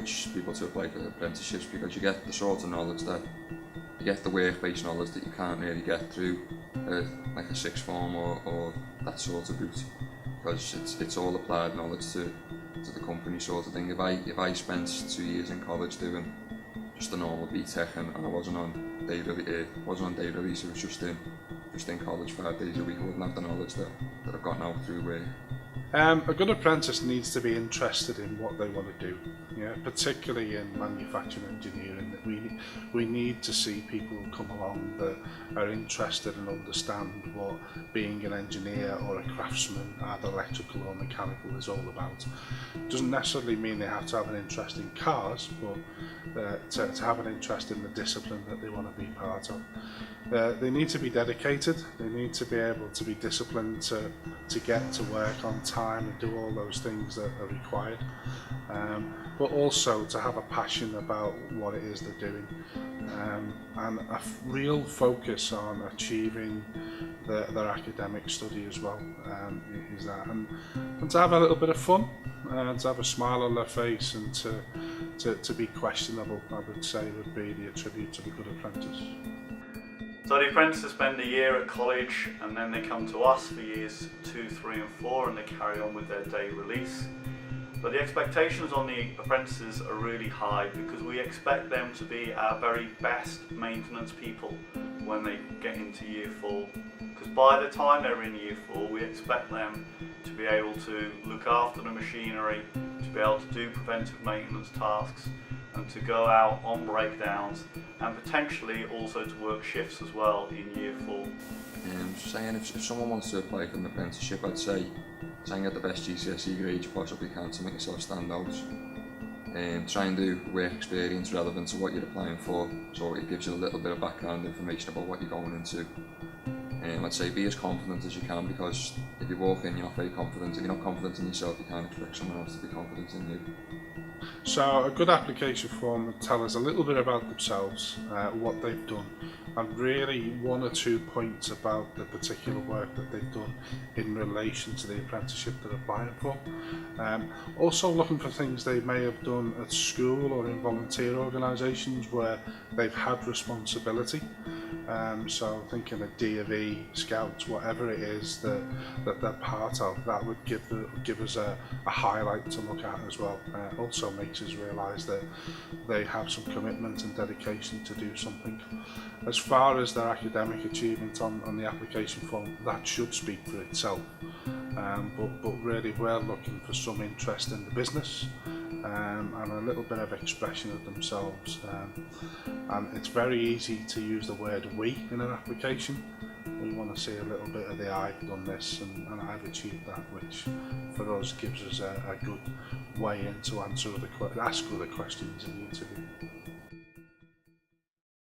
encourage people to apply for apprenticeships because you get the sort of knowledge that you get the work-based knowledge that you can't really get through like a sixth form or that sort of route, because it's all applied knowledge to the company sort of thing. If I spent 2 years in college doing just a normal BTEC and I wasn't on day release, it was just in college 5 days a week, I wouldn't have the knowledge that I've got now through work. A good apprentice needs to be interested in what they want to do, particularly in manufacturing engineering. That we need to see people come along that are interested and understand what being an engineer or a craftsman, either electrical or mechanical, is all about. It doesn't necessarily mean they have to have an interest in cars, but to have an interest in the discipline that they want to be part of. They need to be dedicated, they need to be able to be disciplined to get to work on time and do all those things that are required, but also to have a passion about what it is they're doing, and a real focus on achieving their academic study as well, is that, and to have a little bit of fun, to have a smile on their face, and to be questionable, I would say, would be the attribute of a good apprentice. So the apprentices spend a year at college and then they come to us for years 2, 3 and 4 and they carry on with their day release. But the expectations on the apprentices are really high because we expect them to be our very best maintenance people when they get into year 4. Because by the time they're in year 4, we expect them to be able to look after the machinery, to be able to do preventive maintenance tasks, and to go out on breakdowns, and potentially also to work shifts as well in year 4. Saying if someone wants to apply for an apprenticeship, I'd say try and get the best GCSE grade you possibly can to make yourself stand out. Try and do work experience relevant to what you're applying for, so it gives you a little bit of background information about what you're going into. I'd say be as confident as you can, because if you walk in you're not very confident, if you're not confident in yourself, you can't expect someone else to be confident in you. So a good application form would tell us a little bit about themselves, what they've done, and really 1 or 2 points about the particular work that they've done in relation to the apprenticeship they're applying for. Also looking for things they may have done at school or in volunteer organisations where they've had responsibility. So thinking of D&V, Scouts, whatever it is that they're part of, that would give us a highlight to look at as well. Also makes us realise that they have some commitment and dedication to do something. As far as their academic achievement on the application form, that should speak for itself. But really we're looking for some interest in the business, and a little bit of expression of themselves, and it's very easy to use the word we in an application. We want to see a little bit of the I've done this and I've achieved that, which for us gives us a good way in to ask other questions in the interview.